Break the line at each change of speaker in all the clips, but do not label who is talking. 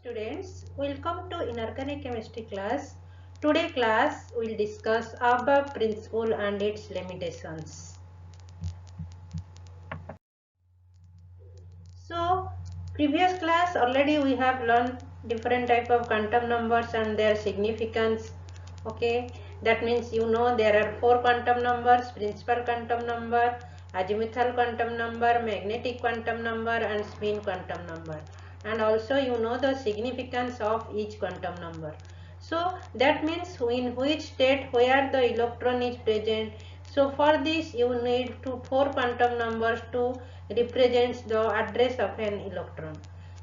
students, welcome to inorganic chemistry class. Today class will discuss above principle and its limitations. So previous class already we have learned different type of quantum numbers and their significance. Okay, that means you know there are four quantum numbers: principal quantum number, azimuthal quantum number, magnetic quantum number and spin quantum number. And also you know the significance of each quantum number. So that means in which state where the electron is present. So for this you need four quantum numbers to represent the address of an electron.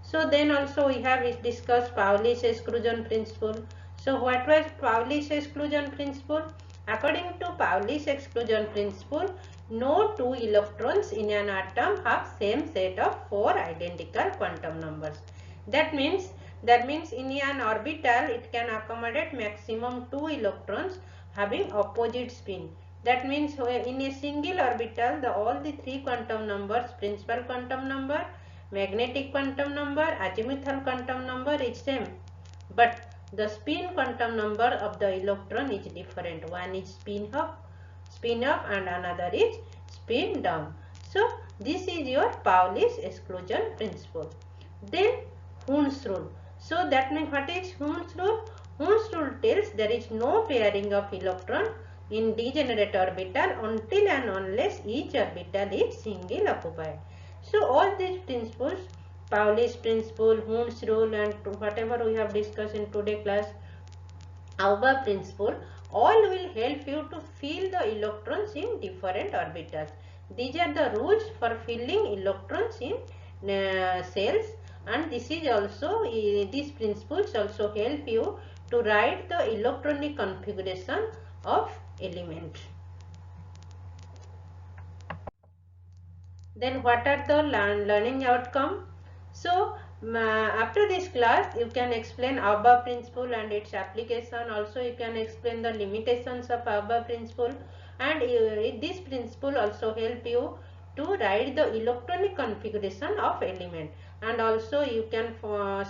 So then also we have discussed Pauli's exclusion principle. So what was Pauli's exclusion principle? According to Pauli's exclusion principle, no two electrons in an atom have same set of four identical quantum numbers. That means in an orbital it can accommodate maximum two electrons having opposite spin. That means in a single orbital all the three quantum numbers, principal quantum number, magnetic quantum number, azimuthal quantum number is same, but the spin quantum number of the electron is different. One is spin up and another is spin down. So this is your Pauli's exclusion principle. Then Hund's rule. So that means what is Hund's rule? Hund's rule tells there is no pairing of electron in degenerate orbital until and unless each orbital is single occupied. So all these principles, Pauli's principle, Hund's rule and whatever we have discussed in today's class, Auger principle, all will help you to fill the electrons in different orbitals. These are the rules for filling electrons in cells, and this is also these principles also help you to write the electronic configuration of elements. Then what are the learning outcome? So after this class you can explain Auger principle and its application. Also you can explain the limitations of Auger principle, and this principle also help you to write the electronic configuration of element, and also you can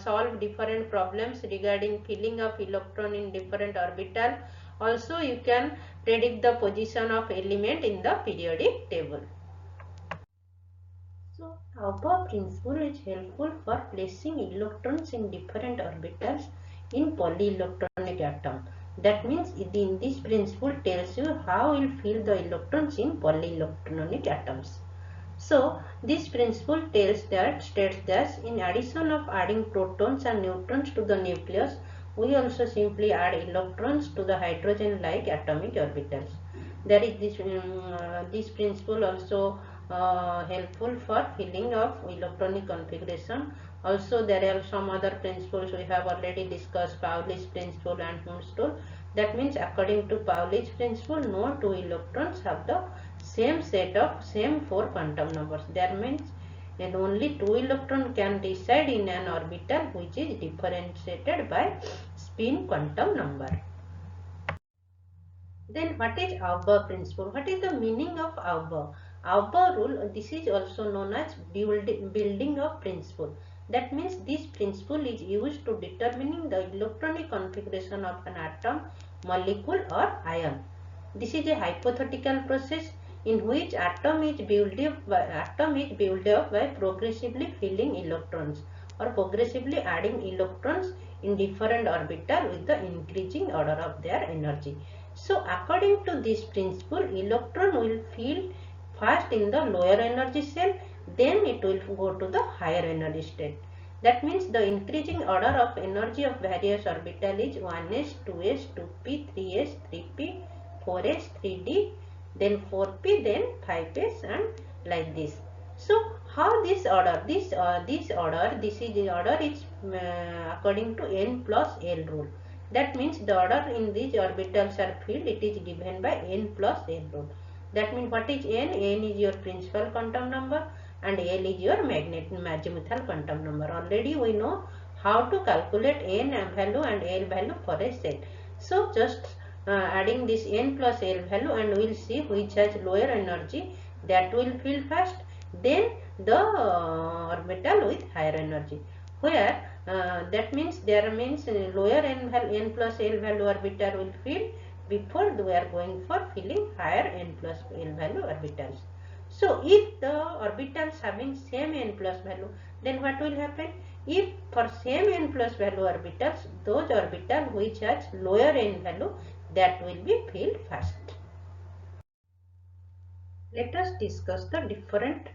solve different problems regarding filling of electron in different orbital. Also you can predict the position of element in the periodic table. So Auger principle is helpful for placing electrons in different orbitals in polyelectronic atom. That means in this principle tells you how you fill the electrons in polyelectronic atoms. So this principle states that in addition of adding protons and neutrons to the nucleus, we also simply add electrons to the hydrogen-like atomic orbitals. There is this principle also helpful for filling of electronic configuration. Also there are some other principles we have already discussed, Pauli's principle and Hund's rule. That means according to Pauli's principle, no two electrons have the same set of same four quantum numbers. That means and only two electrons can reside in an orbital which is differentiated by spin quantum number. Then what is Auger principle? What is the meaning of Auger? Auger rule, this is also known as building of principle. That means this principle is used to determining the electronic configuration of an atom, molecule or ion. This is a hypothetical process in which atom is built up by progressively filling electrons or progressively adding electrons in different orbital with the increasing order of their energy. So according to this principle, electron will fill first in the lower energy cell, then it will go to the higher energy state. That means the increasing order of energy of various orbital is 1s, 2s, 2p, 3s, 3p, 4s, 3d, then 4p, then 5s, and like this. So how this order? This is the order is according to n plus L rule. That means the order in these orbitals are filled, it is given by n plus L rule. That means what is n? N is your principal quantum number and L is your azimuthal quantum number. Already we know how to calculate n value and L value for a cell. So just adding this n plus L value and we will see which has lower energy, that will fill first, then the orbital with higher energy, where that means there means lower n plus L value orbital will fill before we are going for filling higher n plus L value orbitals. So if the orbitals having same n plus value, then what will happen? If for same n plus value orbitals, those orbital which has lower n value, that will be filled first. Let us discuss the different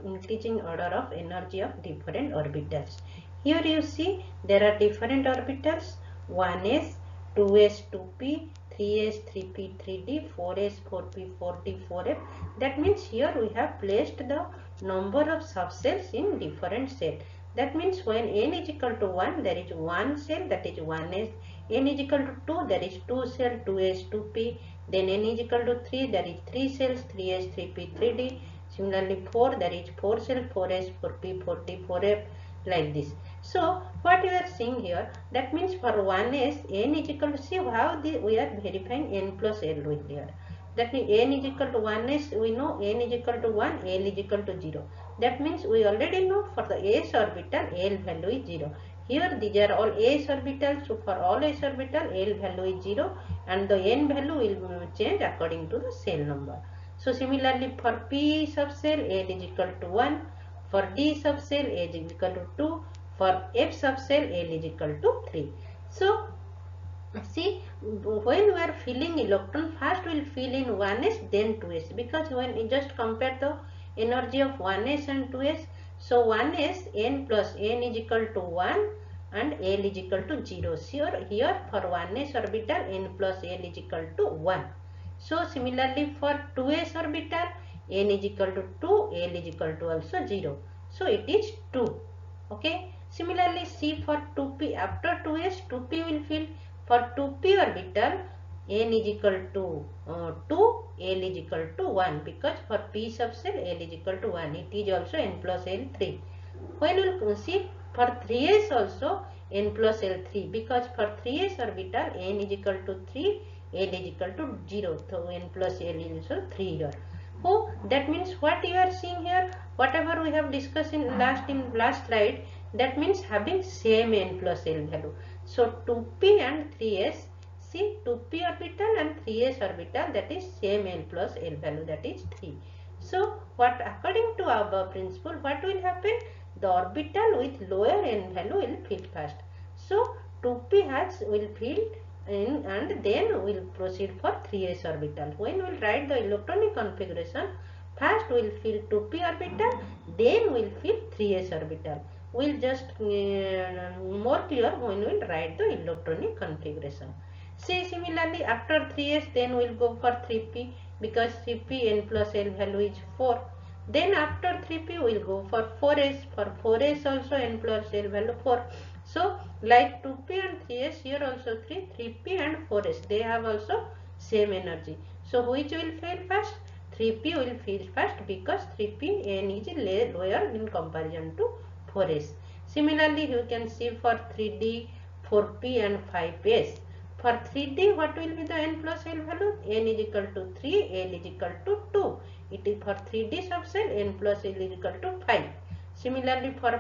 increasing order of energy of different orbitals. Here you see there are different orbitals: 1s, 2s, 2p, 3s, 3p, 3d, 4s, 4p, 4d, 4f. That means here we have placed the number of subcells in different cell. That means when n is equal to 1, there is one cell, that is 1s. n is equal to 2, there is 2 cell, 2s, 2p. Then n is equal to 3, there is 3 cells, 3s, 3p, 3d. Similarly 4, there is 4 cells, 4s, 4p, 4d, 4f, like this. So what we are seeing here, that means for 1s, n is equal to, see how we are verifying n plus L with here. That means n is equal to 1s, we know n is equal to 1, L is equal to 0. That means we already know for the s orbital, L value is 0. Here these are all s orbitals, so for all s orbital, L value is 0 and the n value will change according to the cell number. So similarly for p subcell, L is equal to 1, for d subcell, L is equal to 2, for f subcell, L is equal to 3. So see, when we are filling electron, first we will fill in 1s, then 2s, because when you just compare the energy of 1s and 2s, so 1s, n plus n is equal to 1 and L is equal to 0. Here for 1s orbital, n plus L is equal to 1. So similarly for 2s orbital, n is equal to 2, L is equal to also 0. So it is 2. Okay. Similarly, see for 2p, after 2s, 2p will fill. For 2p orbital, n is equal to 2, L is equal to 1, because for p subcell, L is equal to 1. It is also n plus L 3. When we will see for 3s also n plus L 3, because for 3s orbital, n is equal to 3, L is equal to 0. So n plus L is also 3 here. Oh, that means what you are seeing here, whatever we have discussed in last slide, that means having same n plus L value. So 2p and 3s, see 2p orbital and 3s orbital, that is same n plus L value, that is 3. So what, according to our above principle, what will happen? The orbital with lower n value will fill first. So 2p will fill in and then we will proceed for 3s orbital. When we will write the electronic configuration, first we will fill 2p orbital, then we will fill 3s orbital. We will just more clear when we will write the electronic configuration. See, similarly after 3s, then we will go for 3p, because 3p n plus L value is 4. Then after 3p we will go for 4s. For 4s also n plus L value 4. So like 2p and 3s, here also 3p and 4s, they have also same energy. So which will fill first? 3p will fill first, because 3p n is lower in comparison to 4s. Similarly you can see for 3d, 4p and 5s. For 3d, what will be the n plus L value? N is equal to 3, L is equal to 2. It is for 3d subcell, n plus L is equal to 5. Similarly for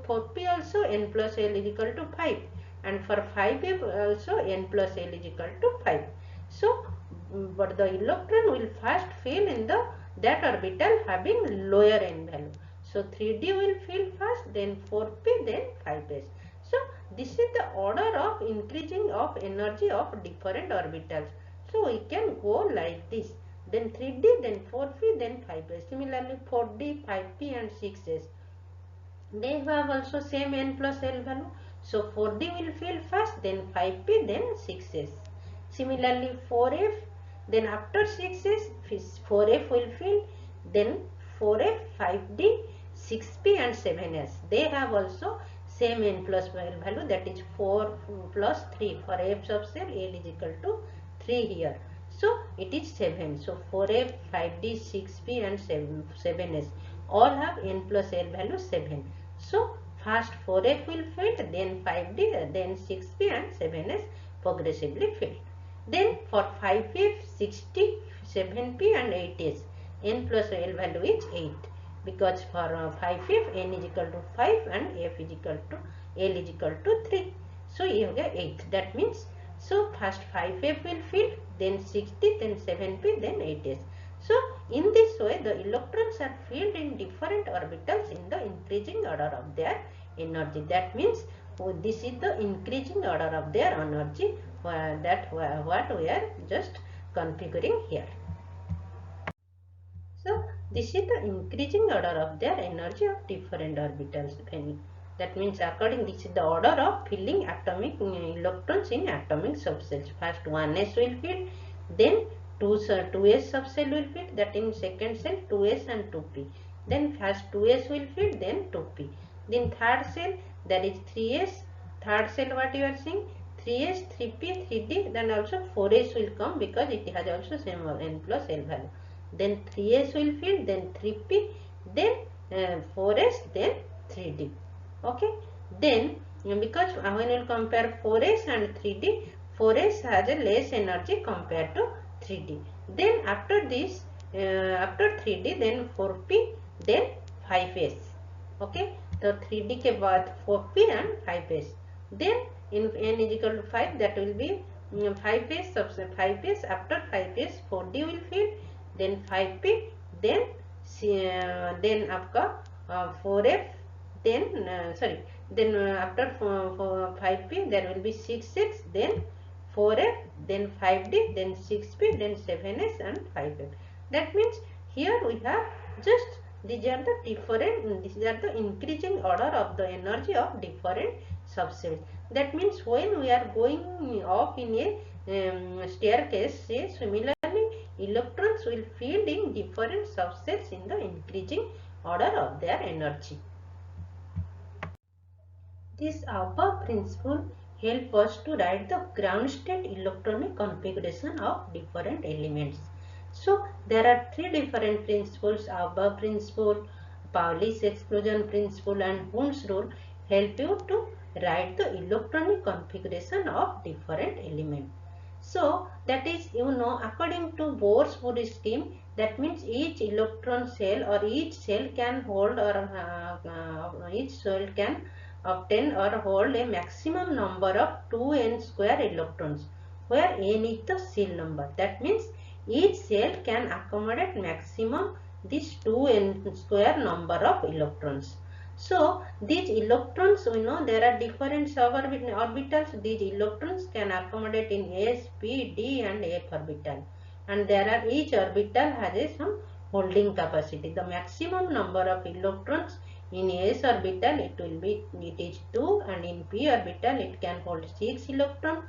4p also, n plus L is equal to 5. And for 5f also, n plus L is equal to 5. So, but the electron will first fill in that orbital having lower n value. So 3d will fill first, then 4p, then 5s. So this is the order of increasing of energy of different orbitals. So we can go like this. Then 3d, then 4p, then 5s. Similarly 4d, 5p and 6s. They have also same n plus L value. So 4d will fill first, then 5p, then 6s. Similarly 4f, then after 6s, 4f will fill, then 4f, 5d, 6p and 7s. They have also same n plus L value, that is 4 plus 3. For f subcell, L is equal to 3 here. So it is 7. So 4f, 5d, 6p and 7s all have n plus L value 7. So first 4f will fill, then 5d, then 6p and 7s progressively fill. Then for 5f, 60, 7p and 8s, n plus L value is 8. Because for 5f, n is equal to 5 and f is equal to L is equal to 3. So ये हो गया 8th. That means so first 5f will fill, then 6d, then 7p, then 8s. So in this way the electrons are filled in different orbitals in the increasing order of their energy. That means this is the increasing order of their energy what we are just configuring here. So this is the increasing order of their energy of different orbitals. That means according this is the order of filling atomic electrons in atomic subcells. First 1s will fill, then 2s subcell will fill, that in second cell 2s and 2p. Then first 2s will fill, then 2p. Then third cell, that is 3s. Third cell what you are seeing, 3s, 3p, 3d. Then also 4s will come because it has also same n plus l value. Then 3s will fill, then 3p, then 4s, then 3d. Okay, then because when you compare 4s and 3d, 4s has a less energy compared to 3d. Then after this, after 3d, then 4p, then 5s. Okay, so 3d के बाद 4p and 5s. Then in n is equal to 5, that will be 5s, 5s. After 5s 4d will fill, then 5p, then आपका 4f, then then after 5p there will be 6x, then 4f, then 5d, then 6p, then 7s and 5f. That means here we have just these are the increasing order of the energy of different subcells. That means when we are going up in a staircase, say similarly electrons will fill in different subcells in the increasing order of their energy. This above principle help us to write the ground state electronic configuration of different elements. So there are three different principles: above principle, Pauli's exclusion principle, and Hund's rule help you to write the electronic configuration of different elements. So that is, according to Bohr-Wood scheme, that means each electron cell or each cell can hold or each cell can obtain or hold a maximum number of 2n square electrons, where n is the cell number. That means each cell can accommodate maximum this 2n square number of electrons. So these electrons, we know there are different suborbitals. These electrons can accommodate in s, p, d and f orbital, and there are each orbital has some holding capacity. The maximum number of electrons in s orbital it is 2, and in p orbital it can hold 6 electron,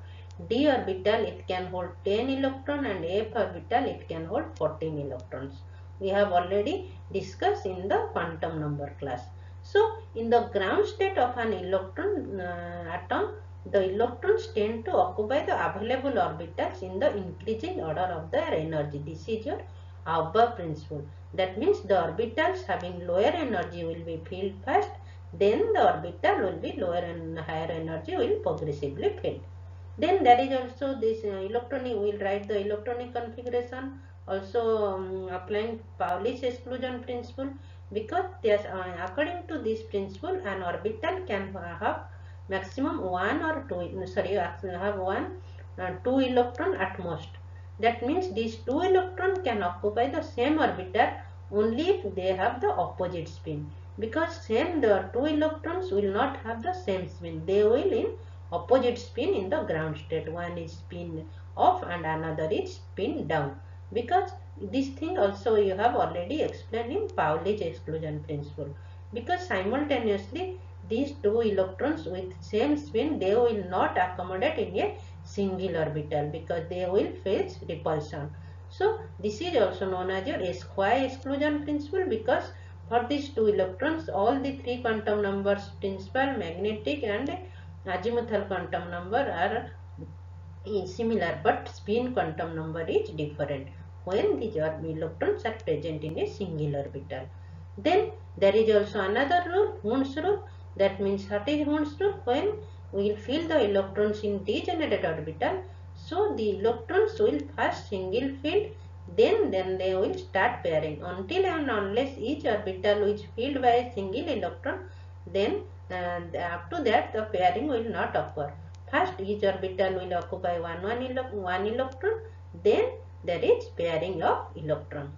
d orbital it can hold 10 electron, and f orbital it can hold 14 electrons. We have already discussed in the quantum number class. So in the ground state of an electron atom, the electrons tend to occupy the available orbitals in the increasing order of their energy. This is your above principle. That means the orbitals having lower energy will be filled first, then the orbital will be lower and higher energy will progressively filled. Then there is also this electronic, we will write the electronic configuration also applying Pauli's exclusion principle, because there's according to this principle an orbital can have maximum 1 or 2, have 2 electron at most. That means these 2 electrons can occupy the same orbital only if they have the opposite spin, because the 2 electrons will not have the same spin, they will in opposite spin in the ground state. One is spin up and another is spin down, because this thing also you have already explained in Pauli's exclusion principle, because simultaneously these 2 electrons with same spin they will not accommodate in a single orbital because they will face repulsion. So this is also known as your square exclusion principle, because for these 2 electrons all the 3 quantum numbers, principal, magnetic and azimuthal quantum number are similar, but spin quantum number is different when these electrons are present in a single orbital. Then there is also another rule, Hund's rule. That means what is Hund's rule? When we will fill the electrons in degenerate orbital, so the electrons will first single filled, then they will start pairing until and unless each orbital is filled by a single electron, then and up to that the pairing will not occur. First each orbital will occupy one electron, then there is pairing of electron.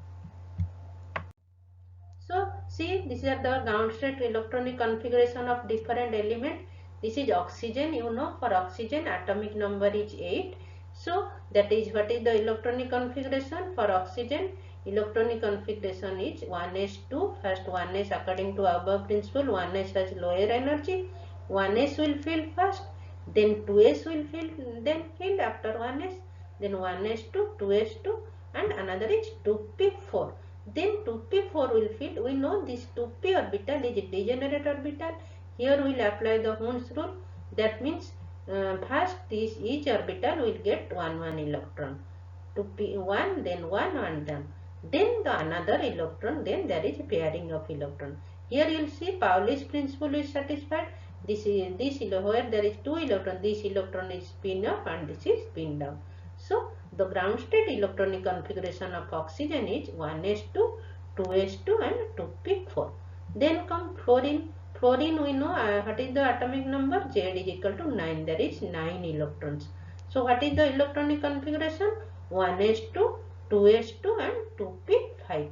So see, these are the ground state electronic configuration of different element. This is oxygen, you know, for oxygen atomic number is 8. So that is what is the electronic configuration for oxygen. Electronic configuration is 1s2. First 1s according to above principle, 1s has lower energy. 1s will fill first, then 2s will fill after 1s, then 1s2, 2s2 and another is 2p4. Then 2p4 will fill. We know this 2p orbital is a degenerate orbital. Here we will apply the Hund's rule. That means first each orbital will get one electron. 2p1, then 1 and then the another electron, then there is a pairing of electron. Here you will see Pauli's principle is satisfied. This where there is 2 electron, this electron is spin up and this is spin down. So the ground state electronic configuration of oxygen is 1s2, 2s2 and 2p4. Then come fluorine. Fluorine we know what is the atomic number? Z is equal to 9. There is 9 electrons. So what is the electronic configuration? 1s2, 2s2 and 2p5.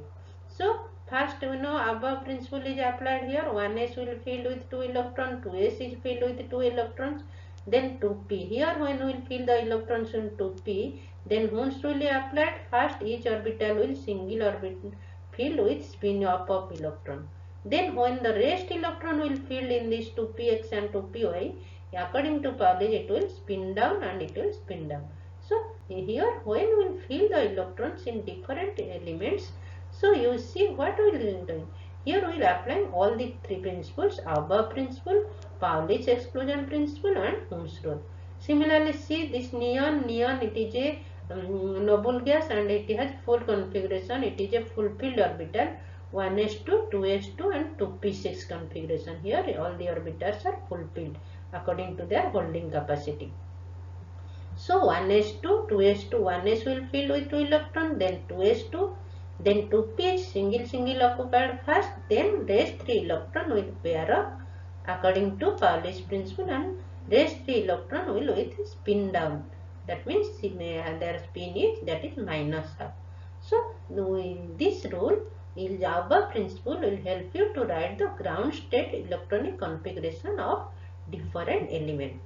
So first we know above principle is applied here. 1s will fill with 2 electrons, 2s is filled with 2 electrons, then 2p. Here when we will fill the electrons in 2p, then Hund's rule is applied. First each orbital will single orbital filled with spin up of electron. Then when the rest electron will fill in this 2px and 2py, according to Pauli it will spin down and it will spin down. So here when we will fill the electrons in different elements, so you see what we will be doing. Here we will apply all the three principles: above principle, Pauli's exclusion principle and Hund's rule. Similarly, see this neon it is a noble gas and it has full configuration. It is a full filled orbital, 1s2, 2s2 and 2p6 configuration. Here all the orbitals are fulfilled according to their holding capacity. So 1s2, 2s2, 1s will fill with 2 electrons, then 2s2, then 2p single occupied first, then rest 3 electron will pair up according to Pauli's principle and rest 3 electron will with spin down. That means their spin is that is minus half. So this rule is above principle will help you to write the ground state electronic configuration of different elements.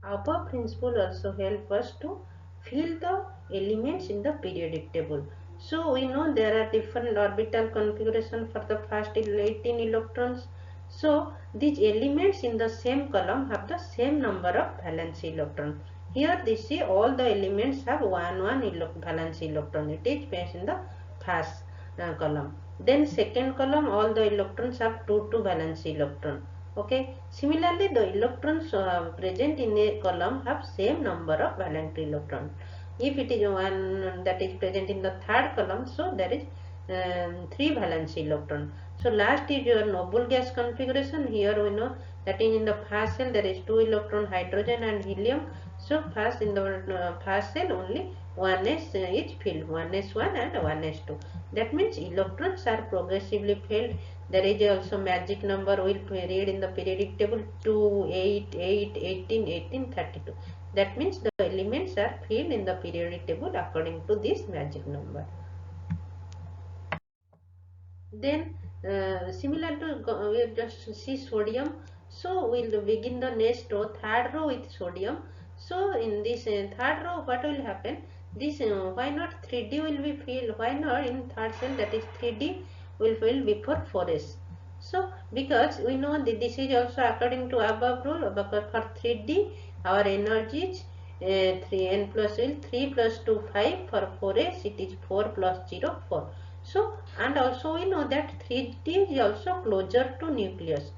Above principle also help us to fill the elements in the periodic table. So we know there are different orbital configuration for the first 18 electrons. So these elements in the same column have the same number of valence electron. Here they see all the elements have one valence electron. It is placed in the first column. Then second column all the electrons have two valence electron. Okay. Similarly, the electrons present in a column have same number of valence electrons. If it is one that is present in the third column, so there is 3 valence electron. So last is your noble gas configuration. Here we know that in the first cell there is 2 electron hydrogen and helium. So first in the first cell only 1s is filled, 1s1 and 1s2. That means electrons are progressively filled. There is also magic number we will read in the periodic table: 2, 8, 8, 18, 18, 32. That means the elements are filled in the periodic table according to this magic number. Then similar to we just see sodium. So we will begin the next row, third row with sodium. So in this third row what will happen? This why not 3D will be filled? Why not in third cell, that is 3D will fill before 4s. So because we know that this is also according to above rule, because for 3D our energy is 3n plus will 3 plus 2 5, for 4s it is 4 plus 0 4. So and also we know that 3D is also closer to nucleus,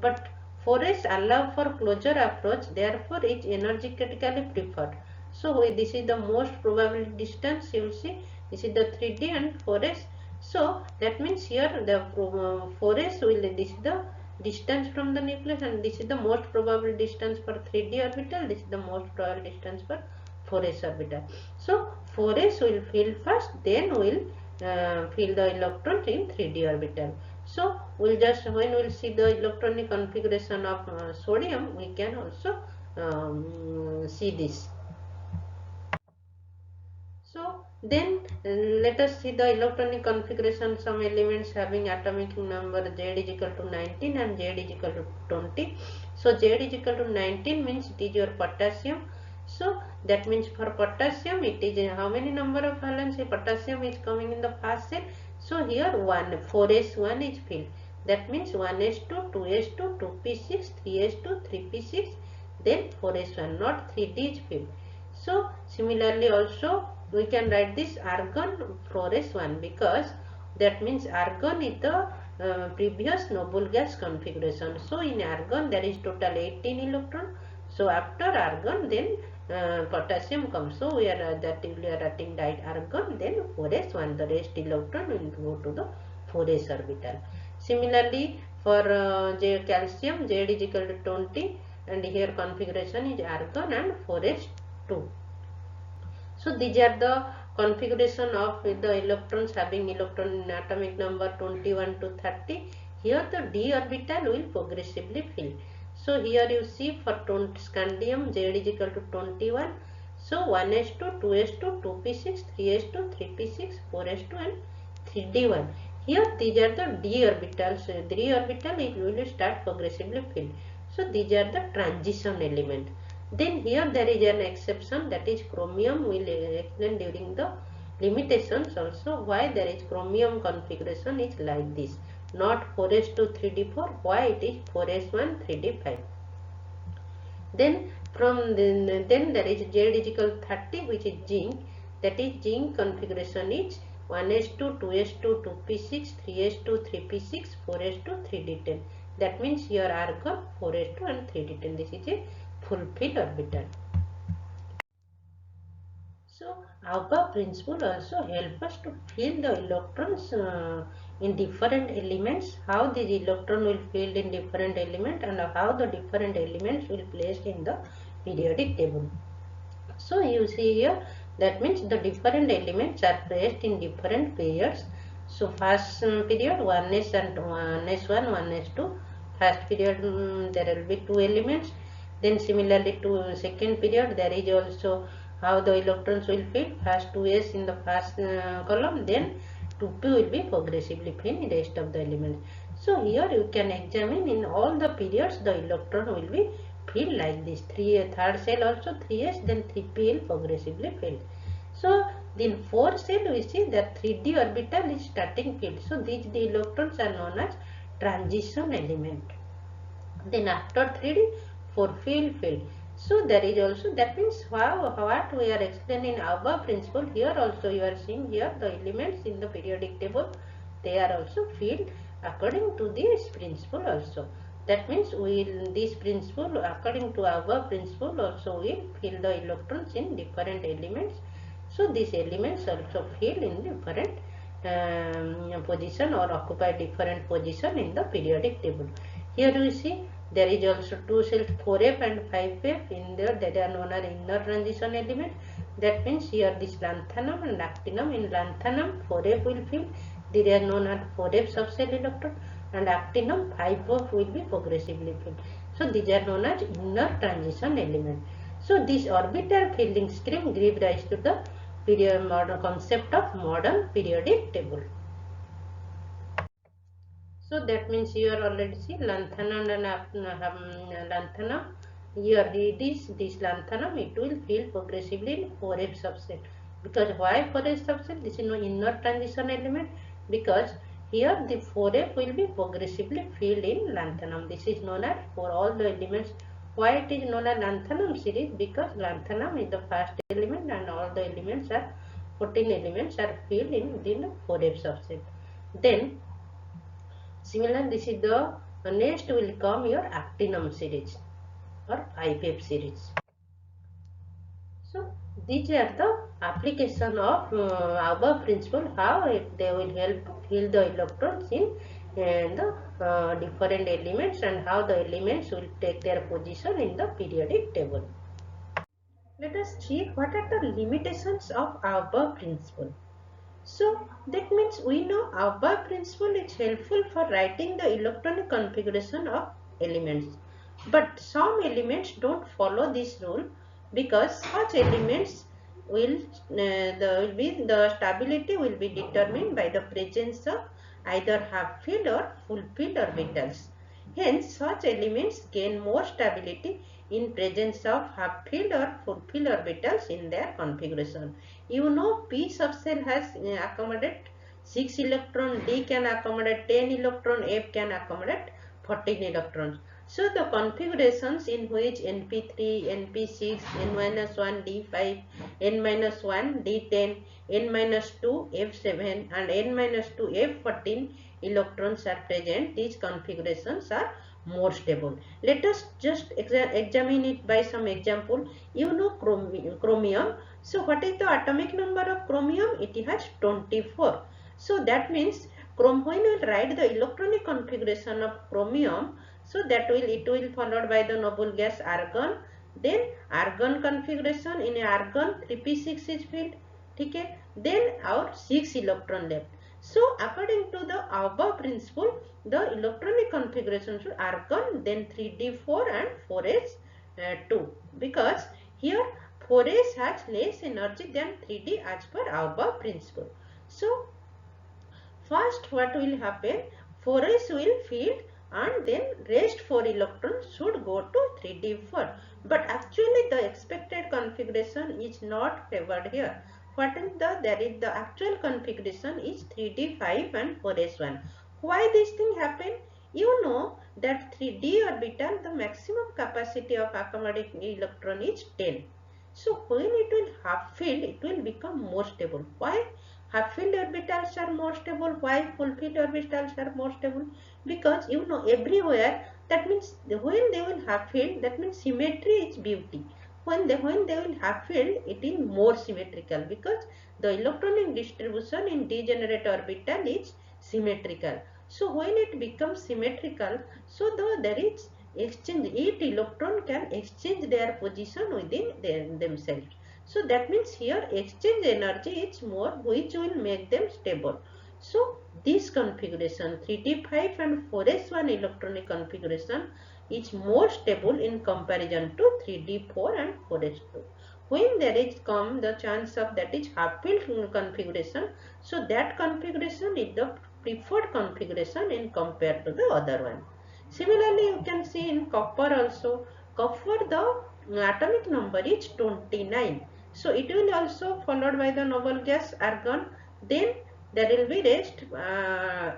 but 4s allow for closer approach, therefore it is energetically preferred. So this is the most probable distance. You will see this is the 3D and 4s. So that means here the 4s will, this is the distance from the nucleus and this is the most probable distance for 3D orbital, this is the most probable distance for 4s orbital. So 4s will fill first, then will fill the electrons in 3D orbital. So we'll just, when we'll see the electronic configuration of sodium, we can also see this. So then let us see the electronic configuration. Some elements having atomic number Z is equal to 19 and Z is equal to 20. So Z is equal to 19 means it is your potassium. So that means for potassium it is how many number of valence potassium is coming in the first cell. So here 4s1 is filled. That means 1s2, 2s2, 2p6, 3s2, 3p6, then 4s1, not 3d is filled. So similarly also we can write this argon 4s1 because that means argon is the previous noble gas configuration. So in argon there is total 18 electron. So after argon then potassium comes. So we are writing that argon, then 4s1, the rest electron will go to the 4s orbital. Similarly for calcium, Z is equal to 20 and here configuration is argon and 4s2. So these are the configuration of the electrons having electron atomic number 21 to 30. Here the d orbital will progressively fill. So here you see for scandium Z is equal to 21. So 1s2, 2s2, 2p6, 3s2, 3p6, 4s2 and 3d1. Here these are the d orbitals. D orbital it will start progressively fill. So these are the transition element. Then here there is an exception, that is chromium. We will explain during the limitations also why there is chromium configuration is like this, not 4s2 3d4, why it is 4s1 3d5. Then from then there is Z is equal to 30, which is zinc. That is zinc configuration is 1s2, 2s2, 2p6, 3s2, 3p6, 4s2, 3d10. That means here argon 4s2 and 3d10. This is a fulfilled orbital. So Auger principle also help us to fill the electrons in different elements, how the electron will fill in different element and how the different elements will placed in the periodic table. So you see here, that means the different elements are placed in different periods. So first period 1s and 1s1, 1s2. First period there will be 2 elements. Then similarly to second period there is also how the electrons will fit. First 2s in the first column, then 2p will be progressively filled in rest of the elements. So here you can examine in all the periods the electron will be filled like this. Third cell also 3s, then 3pl progressively filled. So in 4th cell we see that 3d orbital is starting filled. So these the electrons are known as transition element. Then after 3d 4 filled. So there is also, that means what we are explaining above principle, here also you are seeing here the elements in the periodic table, they are also filled according to this principle also. That means this principle, according to above principle also, will fill the electrons in different elements. So these elements also fill in different position or occupy different position in the periodic table. Here we see there is also 2 cells 4f and 5f in there, that are known as inner transition element. That means here this lanthanum and actinum. In lanthanum 4f will fill, they are known as 4f subcell electron, and actinum 5f will be progressively filled. So these are known as inner transition element. So this orbital filling scheme gives rise to the modern concept of modern periodic table. So that means you are already see lanthanum and lanthanum. Here this lanthanum, it will fill progressively in 4f subset. Because why 4f subset? This is no inner transition element, because here the 4f will be progressively filled in lanthanum. This is known as for all the elements. Why it is known as lanthanum series? Because lanthanum is the first element and all the elements are 14 elements are filled in the 4f subset. Then similar, this is the next will come your actinum series or 5f series. So these are the application of above principle, how they will help to fill the electrons in the different elements and how the elements will take their position in the periodic table. Let us see what are the limitations of above principle. So that means we know above principle is helpful for writing the electronic configuration of elements. But some elements don't follow this rule, because such elements will the stability will be determined by the presence of either half filled or full filled orbitals. Hence, such elements gain more stability in presence of half filled or full filled orbitals in their configuration. You know, p subshell has accommodate 6 electron, D can accommodate 10 electron, F can accommodate 14 electrons. So the configurations in which NP3, NP6, N-1, D5, N-1, D10, N-2, F7 and N-2, F14 electrons are present, these configurations are more stable. Let us just examine it by some example. You know chromium. So what is the atomic number of chromium? It has 24. So that means when we write the electronic configuration of chromium, so that it will followed by the noble gas argon. Then argon configuration, in argon 3p6 is filled. Okay. Then our 6 electron left. So according to the above principle, the electronic configuration should argon, then 3d4 and 4s2, because here 4s has less energy than 3d as per above principle. So first what will happen, 4s will fill and then rest 4 electrons should go to 3d4. But actually the expected configuration is not favored here. What is the actual configuration is 3d5 and 4s1. Why this thing happen? You know that 3d orbital, the maximum capacity of accommodating electron is 10. So when it will half filled, it will become more stable. Why? Half filled orbitals are more stable. Why full filled orbitals are more stable? Because you know everywhere, that means when they will half filled, that means symmetry is beauty. When they will half filled, it is more symmetrical, because the electronic distribution in degenerate orbital is symmetrical. So when it becomes symmetrical, so there is exchange, each electron can exchange their position within themselves. So that means here exchange energy is more, which will make them stable. So this configuration 3d5 and 4s1 electronic configuration is more stable in comparison to 3d4 and 4s2. When there is come the chance of that is half filled configuration, so that configuration is the preferred configuration in compared to the other one. Similarly, you can see in copper also. Copper, the atomic number is 29. So it will also followed by the noble gas argon. Then there will be rest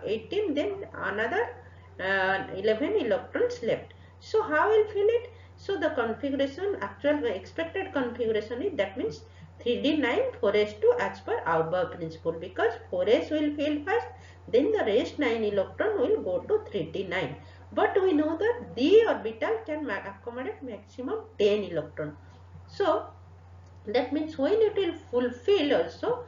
18. Then another 11 electrons left. So how will fill it? So the configuration, actual expected configuration is, that means 3d9 4s2 as per above principle, because 4s will fill first, then the rest 9 electron will go to 3d9. But we know that d orbital can accommodate maximum 10 electron. So that means when it will fulfill also,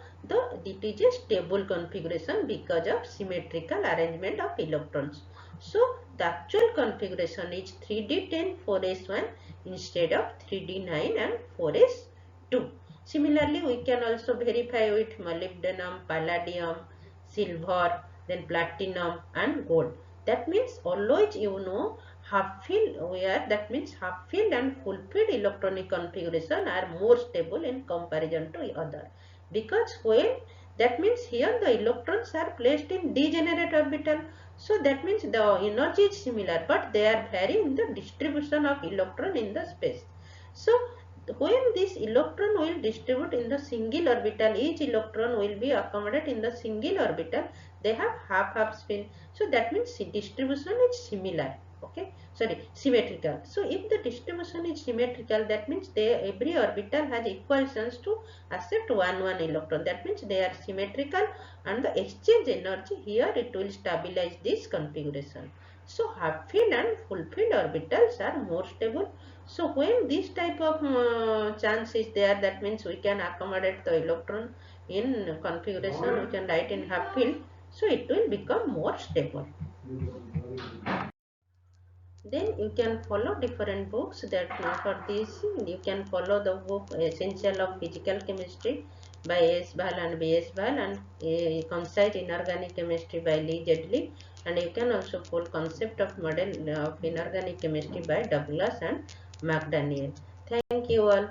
it is a stable configuration because of symmetrical arrangement of electrons. So the actual configuration is 3d10 4s1 instead of 3d9 and 4s2. Similarly, we can also verify with molybdenum, palladium, silver, then platinum and gold. That means always you know half filled, where that means half filled and full filled electronic configuration are more stable in comparison to other, because when that means here the electrons are placed in degenerate orbital, so that means the energy is similar, but they are varying in the distribution of electron in the space. So when this electron will distribute in the single orbital, each electron will be accommodated in the single orbital, they have half spin, so that means distribution is similar. Okay, sorry, symmetrical. So if the distribution is symmetrical, that means every orbital has equal chance to accept one electron. That means they are symmetrical, and the exchange energy here it will stabilize this configuration. So half filled and full filled orbitals are more stable. So when this type of chance is there, that means we can accommodate the electron in configuration, we can write in half filled, so it will become more stable. Then you can follow different books, that for this you can follow the book Essential of Physical Chemistry, by A.S. Bhal and B.S. Bhal, and Concise Inorganic Chemistry by Lee Jedley, and you can also pull Concept of Model of Inorganic Chemistry by Douglas and McDaniel. Thank you all.